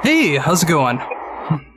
Hey, how's it going? Hey,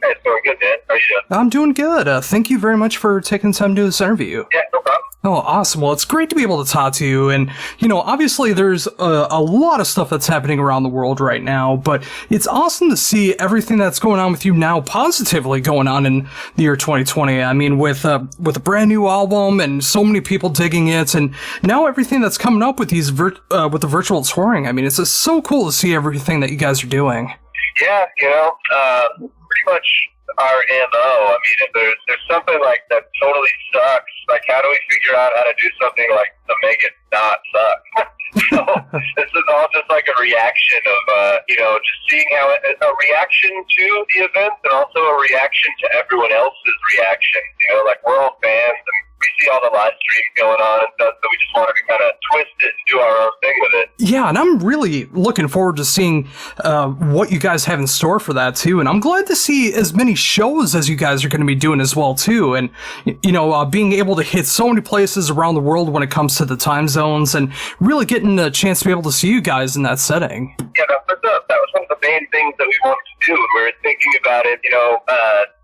it's going good, man. How are you doing? I'm doing good. Thank you very much for taking time to do this interview. Yeah, no problem. Oh, awesome. Well, it's great to be able to talk to you. And, obviously there's a lot of stuff that's happening around the world right now, but it's awesome to see everything that's going on with you now positively going on in the year 2020. I mean, with a brand new album and so many people digging it, and now everything that's coming up with these with the virtual touring. I mean, it's just so cool to see everything that you guys are doing. Yeah, pretty much our MO. I mean, if there's something like that totally sucks, like how do we figure out how to do something like to make it not suck? So this is all just like a reaction of, just seeing how a reaction to the event and also a reaction to everyone else's reaction. Like we're all fans and we see all the live streams going on and stuff, so we just wanted to kind of twist it and do our own thing with it. Yeah, and I'm really looking forward to seeing what you guys have in store for that, too. And I'm glad to see as many shows as you guys are going to be doing as well, too. And, being able to hit so many places around the world when it comes to the time zones and really getting a chance to be able to see you guys in that setting. Yeah, that was one of the main things that we wanted to do. We were thinking about it,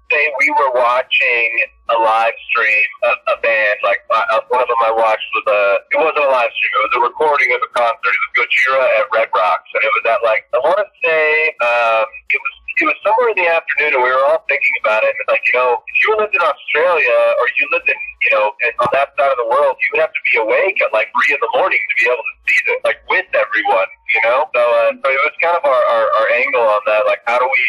say we were watching a live stream of a band, like one of them I watched it wasn't a live stream, it was a recording of a concert. It was Gojira at Red Rocks, and it was at I want to say, it was somewhere in the afternoon, and we were all thinking about it, and if you lived in Australia, or you lived in, on that side of the world, you would have to be awake at 3 in the morning to be able to see it, with everyone, So it was kind of our angle on that, how do we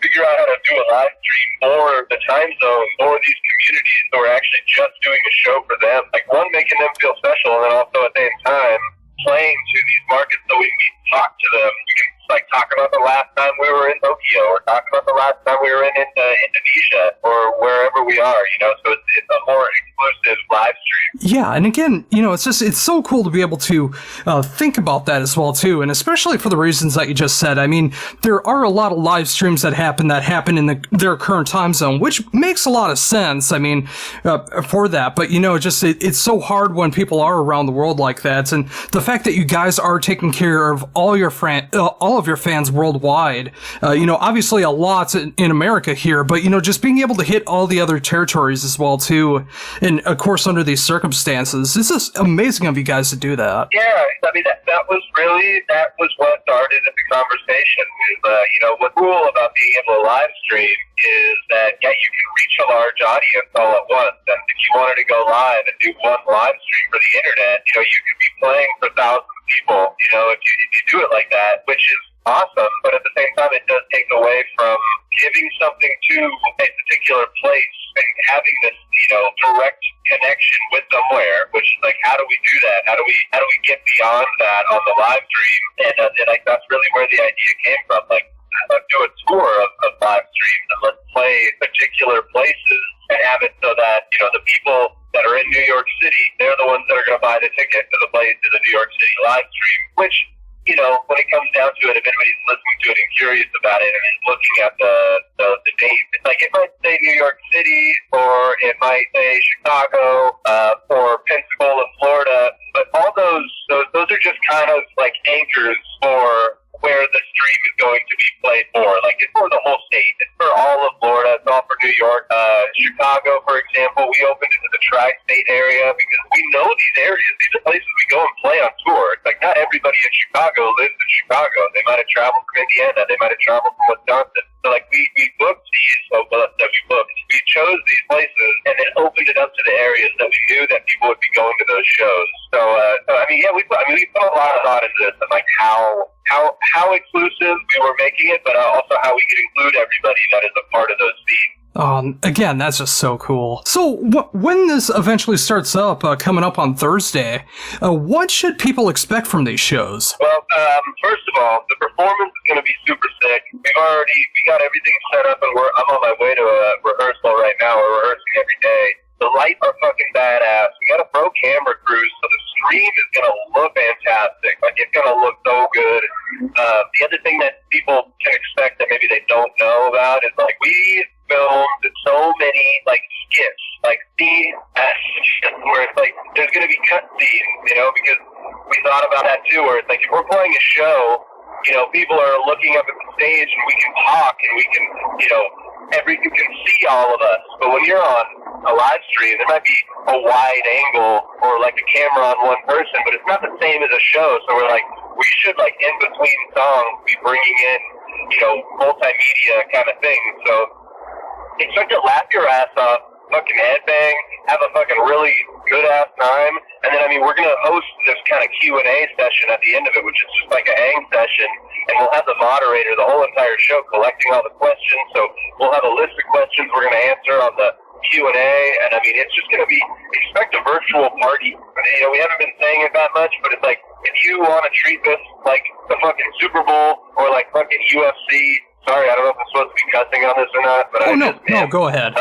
figure out how to do a live stream for the time zone, or these communities who are actually just doing a show for them, one, making them feel special, and then also at the same time playing to these markets so we can talk to them. We can talk about the last time we were in Tokyo, or talk about the last time we were in Indonesia, or wherever we are, so it's a more exclusive live stream. Yeah, and again, it's so cool to be able to think about that as well, too, and especially for the reasons that you just said. I mean, there are a lot of live streams that happen in their current time zone, which makes a lot of sense, I mean, for that, but, it's so hard when people are around the world like that, and the fact that you guys are taking care of all of your fans worldwide, obviously a lot in America here, but, just being able to hit all the other territories as well, too, and of course under these circumstances, this is amazing of you guys to do that. Yeah, I mean, that was what started the conversation, is, what's cool about being able to live stream is that, yeah, you can reach a large audience all at once, and if you wanted to go live and do one live stream for the internet, you could be playing for thousands of people, if you do it like that, which is awesome, but at the same time, it does take away from giving something to a particular place and having this, direct connection with somewhere, which is how do we do that? How do we get beyond that on the live stream? And that's really where the idea came from. Let's do a tour of live streams and let's play particular places and have it so that, the people that are in New York City, they're the ones that are going to buy the ticket to the New York City live stream, which, when it comes down to it, if anybody's listening to it and curious about it and is looking at the date, it's it might say New York City, or it might say Chicago, or Pensacola, Florida, but all those are just kind of anchors for where the stream is going to be played for. It's for the whole state. It's for all of Florida. It's all for New York. Chicago, for example, we opened into the tri-state area because we know these areas. These are places we go and play on tour. It's not everybody in Chicago lives in Chicago. They might have traveled from Indiana. They might have traveled from Wisconsin. So, we booked these, we chose these places and then opened it up to the areas that we knew that people would be going to those shows. So I mean, we put a lot of thought into this, and how exclusive we were making it, but also how we could include everybody that is a part of those scenes. Again, that's just so cool. So, when this eventually starts up, coming up on Thursday, what should people expect from these shows? Well, first of all, the performance is going to be super sick. We got everything set up, and I'm on my way to a rehearsal right now. We're rehearsing every day. The lights are fucking badass. We got a pro camera crew, so the stream is going to look fantastic. It's going to look so good. The other thing that people can expect that maybe they don't know about is, we filmed so many, skits, scenes where it's there's going to be cut scenes, because we thought about that too, where it's if we're playing a show people are looking up at the stage and we can talk and we can, you can see all of us. But when you're on a live stream, there might be a wide angle or like a camera on one person, but it's not the same as a show. So we're like, we should like in between songs be bringing in, multimedia kind of thing. So expect to laugh your ass off, fucking headbang, have a fucking really good ass time, and then we're gonna host this kind of Q&A session at the end of it, which is just like a hang session, and we'll have the moderator the whole entire show collecting all the questions. So we'll have a list of questions we're gonna answer on the Q&A, and it's just gonna be, expect a virtual party. We haven't been saying it that much, but it's like, if you want to treat this like the fucking Super Bowl or like fucking UFC. Sorry, I don't know if I'm supposed to be cussing on this or not, but no, go ahead.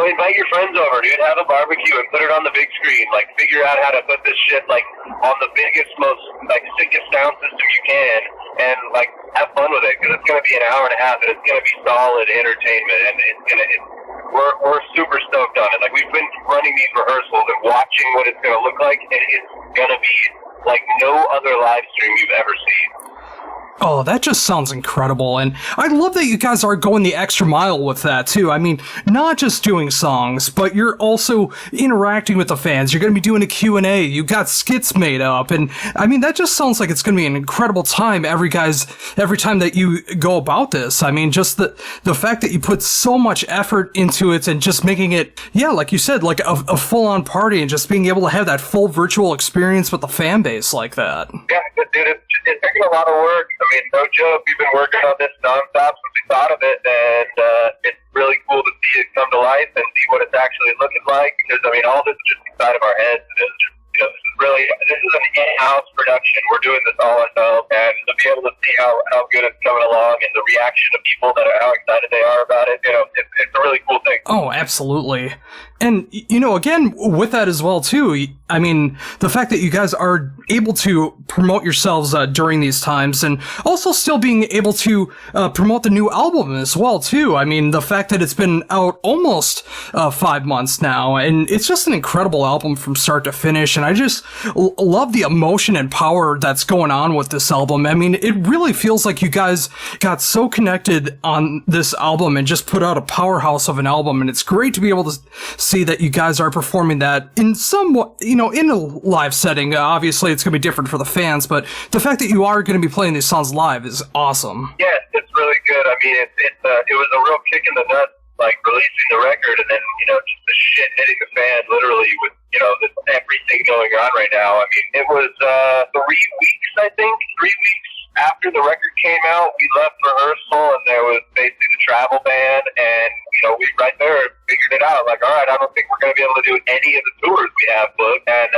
Invite your friends over, dude. Have a barbecue and put it on the big screen. Like, figure out how to put this shit like on the biggest, most like sickest sound system you can, and like have fun with it, because it's gonna be an hour and a half, and it's gonna be solid entertainment, and we're super stoked on it. Like, we've been running these rehearsals and watching what it's gonna look like, and it's gonna be like no other live stream you've ever seen. Oh, that just sounds incredible, and I love that you guys are going the extra mile with that, too. Not just doing songs, but you're also interacting with the fans. You're going to be doing a Q&A. You got skits made up, and, that just sounds like it's going to be an incredible time every time that you go about this. Just the fact that you put so much effort into it and just making it, like you said, like a full-on party, and just being able to have that full virtual experience with the fan base like that. Yeah, dude, it's taking a lot of work. No joke, we've been working on this nonstop since we thought of it, and it's really cool to see it come to life and see what it's actually looking like, because, all this is just inside of our heads, and it's just, this is an in-house production. We're doing this all ourselves, and to be able to see how good it's coming along and the reaction of people how excited they are about it, it's a really cool thing. Oh, absolutely. And, again, with that as well, too, the fact that you guys are able to promote yourselves during these times, and also still being able to promote the new album as well, too. The fact that it's been out almost 5 months now, and it's just an incredible album from start to finish, and I just love the emotion and power that's going on with this album. It really feels like you guys got so connected on this album and just put out a powerhouse of an album, and it's great to be able to see that you guys are performing that in somewhat, in a live setting. Obviously, it's going to be different for the fans, but the fact that you are going to be playing these songs live is awesome. Yeah, it's really good. It was a real kick in the nuts, like releasing the record, and then, just the shit hitting the fan, literally, with, this, everything going on right now. It was 3 weeks, I think, 3 weeks after the record came out, we left rehearsal, and there was basically the travel ban, and, we right there figured it out. Like, all right, I don't think we're going to be able to do any of the tours we have booked. And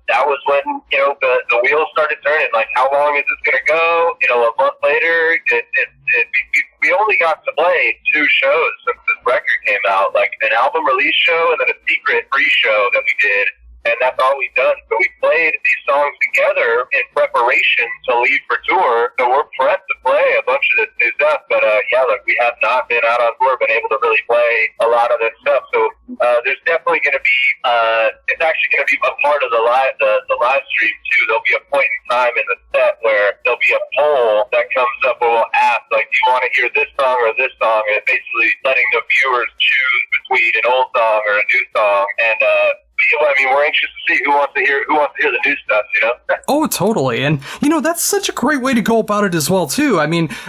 that was when, the wheels started turning. Like, how long is this going to go? A month later, we only got to play 2 shows since this record came out, like an album release show and then a secret pre-show that we did. And that's all we've done. So we played these songs together in preparation to leave for tour. So we're prepped to play a bunch of this new stuff. But we have not been out on tour, been able to really play a lot of this stuff. So there's definitely going to be, it's actually going to be a part of the live stream too. There'll be a point in time in the set where there'll be a poll that comes up where we'll ask, like, do you want to hear this song or this song? And it's basically letting the viewers choose between an old song or a new song. And we're anxious to see who wants to hear the new stuff, Oh, totally. And, that's such a great way to go about it as well, too.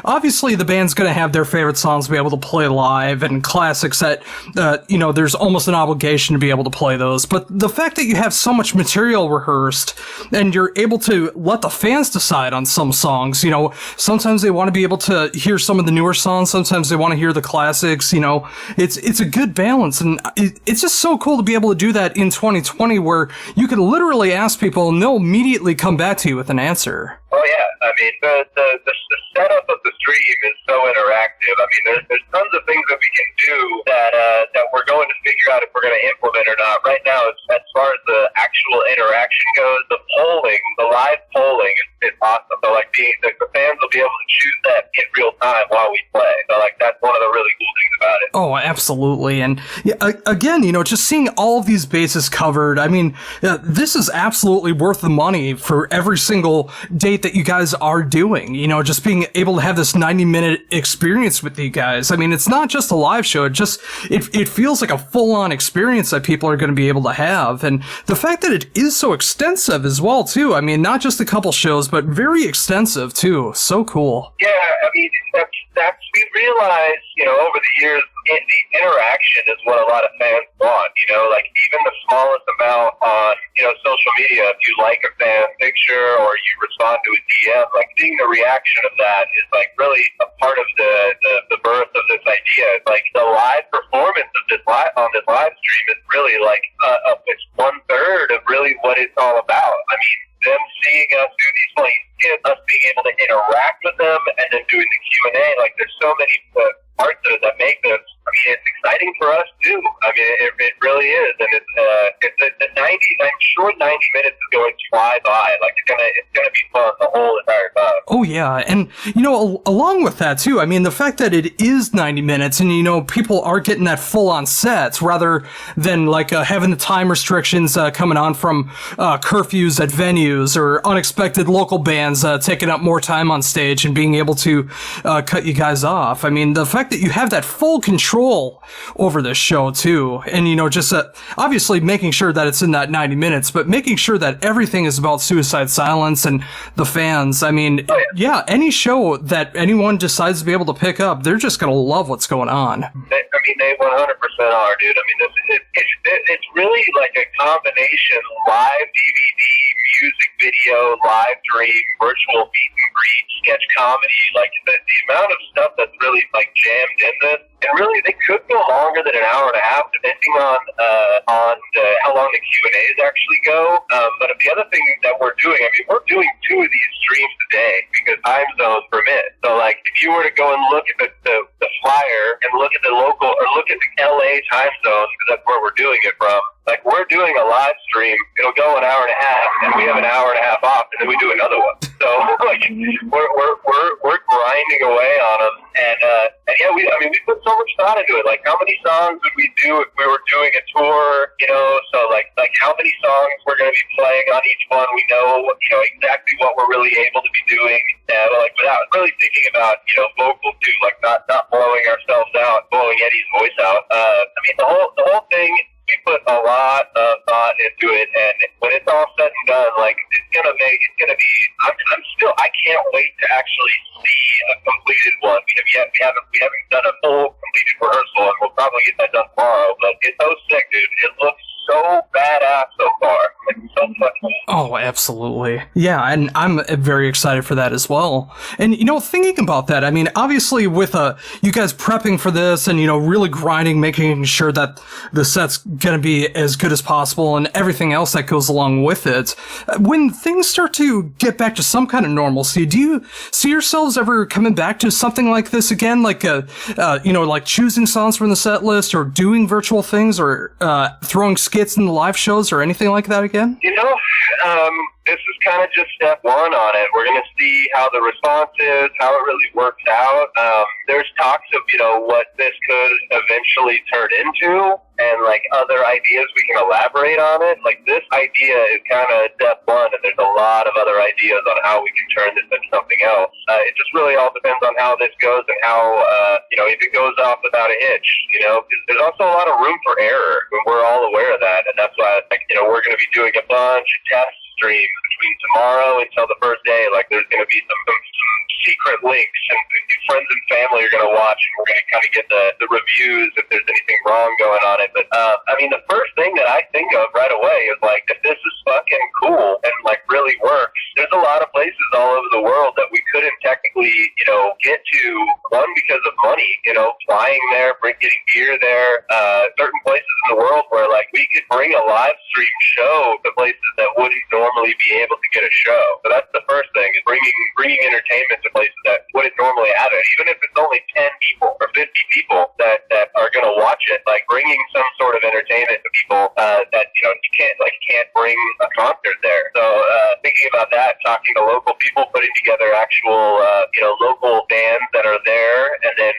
Obviously the band's going to have their favorite songs to be able to play live, and classics that, there's almost an obligation to be able to play those. But the fact that you have so much material rehearsed, and you're able to let the fans decide on some songs, sometimes they want to be able to hear some of the newer songs, sometimes they want to hear the classics, it's a good balance. And it's just so cool to be able to do that in 2020, where you can literally ask people and they'll immediately come back to you with an answer. Oh yeah, the setup of the stream is so interactive. There's tons of things that we can do that we're going to figure out if we're going to implement or not. Right now, as far as the actual interaction goes, the live polling is awesome. So the fans will be able to choose that in real time while we play. So that's one of the really cool things about about it. Oh, absolutely. And yeah, again, just seeing all of these bases covered, I mean, this is absolutely worth the money for every single date that you guys are doing. Just being able to have this 90-minute experience with you guys. I mean, it's not just a live show. It feels like a full-on experience that people are going to be able to have. And the fact that it is so extensive as well, too. I mean, not just a couple shows, but very extensive, too. So cool. Yeah, I mean, that's we realized, over the years, the interaction is what a lot of fans want, like even the smallest amount on, social media, if you like a fan picture or you respond to a DM, like seeing the reaction of that is like really a part of the birth of this idea. It's like the live performance of this on this live stream is really like, it's 1/3 of really what it's all about. I mean, them seeing us do these playing skits, us being able to interact with them, and then doing the Q&A. Like, there's so many parts of it that make this. I mean, it's exciting for us too. I mean, it really is, and it's the 90. I'm sure 90 minutes is going to fly by. Like, it's gonna be fun the whole entire time. Oh yeah, and along with that too. I mean, the fact that it is 90 minutes, and people are getting that full-on sets rather than like having the time restrictions coming on from curfews at venues or unexpected local bands taking up more time on stage and being able to cut you guys off. I mean, the fact that you have that full control over this show too, and just obviously making sure that it's in that 90 minutes, but making sure that everything is about Suicide Silence and the fans. I mean, yeah, any show that anyone decides to be able to pick up, they're just gonna love what's going on. They 100% are, dude. I mean, it's really like a combination live DVD, music video, live dream, virtual meet and greet, sketch comedy. Like the amount of stuff that's really like jammed in this. And really, they could go longer than an hour and a half, depending on how long the Q&As actually go. But the other thing that we're doing, I mean, we're doing 2 of these streams a day because time zones permit. So, like, if you were to go and look at the flyer and look at the local or look at the LA time zone, because that's where we're doing it from. Like, we're doing a live stream. It'll go an hour and a half, and we have an hour and a half off, and then we do another one. So, like, we're grinding away on them, and yeah, we put so much thought into it. Like, how many songs would we do if we were doing a tour? So like how many songs we're going to be playing on each one? We know, exactly what we're really able to be doing, like without really thinking about, vocals too, like not blowing ourselves out, blowing Eddie's voice out. I mean, the whole thing. We put a lot of thought into it, and when it's all said and done, like it's gonna be. I can't wait to actually see a completed one. We haven't done a full completed rehearsal, and we'll probably get that done tomorrow. But it's so sick, dude. It looks so badass so far. It's so fucking. Oh, absolutely. Yeah, and I'm very excited for that as well. And, thinking about that, I mean, obviously with you guys prepping for this and, really grinding, making sure that the set's going to be as good as possible and everything else that goes along with it, when things start to get back to some kind of normalcy, do you see yourselves ever coming back to something like this again? Like, like choosing songs from the set list or doing virtual things or throwing skits in the live shows or anything like that again? This is kind of just step one on it. We're going to see how the response is, how it really works out. There's talks of, what this could eventually turn into and like other ideas we can elaborate on it. Like this idea is kind of step one, and there's a lot of other ideas on how we can turn this into something else. It just really all depends on how this goes and how, if it goes off without a hitch, there's also a lot of room for error, and we're all aware of that. And that's why, we're going to be doing a bunch of tests streams between tomorrow until the first day. Like there's going to be some secret links, and friends and family are going to watch, and we're going to kind of get the reviews if there's anything wrong going on it. But the first thing that I think of right away is like, if this is fucking cool and like really works, there's a lot of places all over the world that we couldn't technically get to, one because of money, flying there, getting gear there, certain places in the world where like we could bring a live stream show to places that wouldn't normally be able to get a show. So that's the first thing, is bringing entertainment to places that wouldn't normally have it. Even if it's only 10 people or 50 people that are going to watch it, like bringing some sort of entertainment to people that, you can't bring a concert there. So thinking about that, talking to local people, putting together actual, local bands that are there, and then,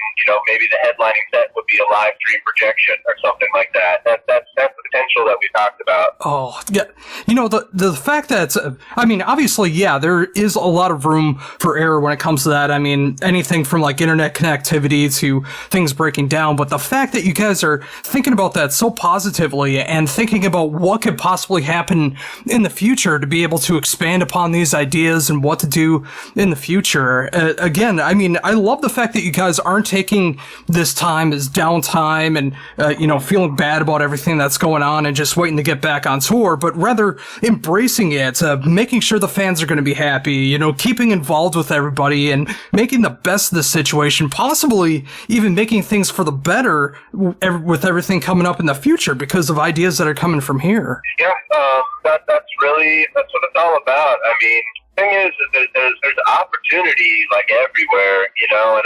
maybe the headlining set would be a live stream projection or something like that. That's the potential that we talked about. Oh, yeah. The fact that, obviously, yeah, there is a lot of room for error when it comes to that. I mean, anything from like internet connectivity to things breaking down. But the fact that you guys are thinking about that so positively and thinking about what could possibly happen in the future to be able to expand upon these ideas and what to do in the future. Again, I love the fact that you guys aren't taking this time as downtime and, feeling bad about everything that's going on and just waiting to get back on tour, but rather embracing it, making sure the fans are going to be happy, keeping involved with everybody and making the best of the situation, possibly even making things for the better with everything coming up in the future because of ideas that are coming from here. Yeah, that's what it's all about. The thing is there's opportunity like everywhere, and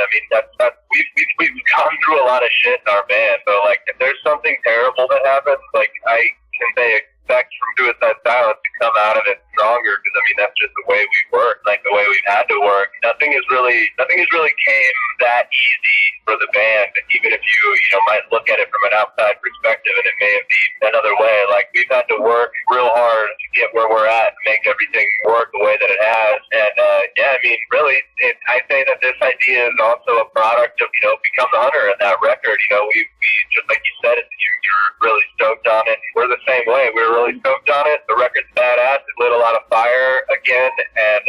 we've gone through a lot of shit in our band. So like, if there's something terrible that happens, like I can say expect from Suicide Silence to come out of it stronger, because that's just the way we work, like the way we've had to work. Nothing has really came that easy for the band, even if you might look at it from an outside perspective, and it may have been another way. Like, we've had to work real hard to get where we're at and make everything work the way that it has. And I say that this idea is also a product of Become the Hunter and that record. We just like you said, you're really stoked on it. We're the same way. We're really stoked on it. The record's badass. It lit a lot of fire again, and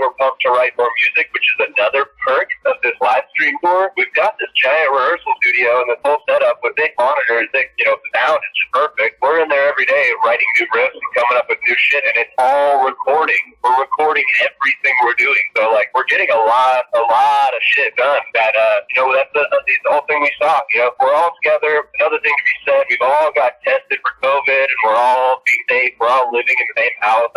we're pumped to write more music, which is another perk of this live stream tour. We've got this giant rehearsal studio and this whole setup with big monitors that the sound is just perfect. We're in there every day writing new riffs and coming up with new shit, and it's all recording. We're recording everything we're doing, so like we're getting a lot of shit done. That that's the whole thing we saw. We're all together. Another thing to be said, we've all got tested for COVID, and we're all being safe. We're all living in the same house.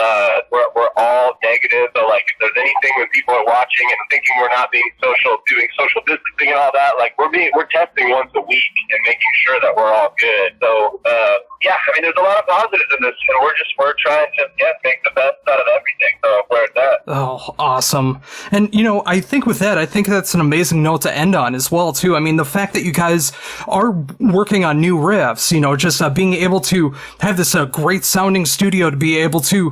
We're all negative. So like, if there's anything when people are watching and thinking we're not being doing social distancing and all that, like we're testing once a week and making sure that we're all good. So there's a lot of positives in this, and we're trying to make the best out of everything. So where it's at. Oh, awesome. And I think with that, that's an amazing note to end on as well too. The fact that you guys are working on new riffs, just being able to have this great sounding studio to be able to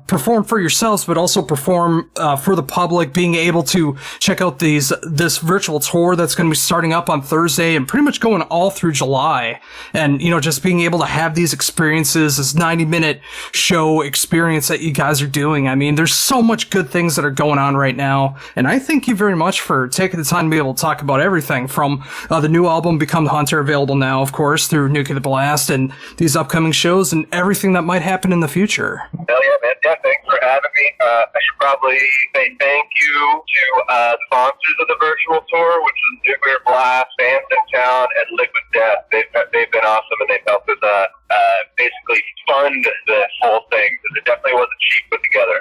perform for yourselves, but also perform for the public, being able to check out this virtual tour that's going to be starting up on Thursday and pretty much going all through July. And, just being able to have these experiences, this 90-minute show experience that you guys are doing. There's so much good things that are going on right now. And I thank you very much for taking the time to be able to talk about everything from the new album, Become the Hunter, available now, of course, through Nuclear Blast, and these upcoming shows and everything that might happen in the future. Hell yeah, man. Yeah, thanks for having me. I should probably say thank you to the sponsors of the virtual tour, which is Nuclear Blast, Fans in Town, and Liquid Death. They've been awesome, and they've helped us basically fund this whole thing, because it definitely wasn't cheap put together.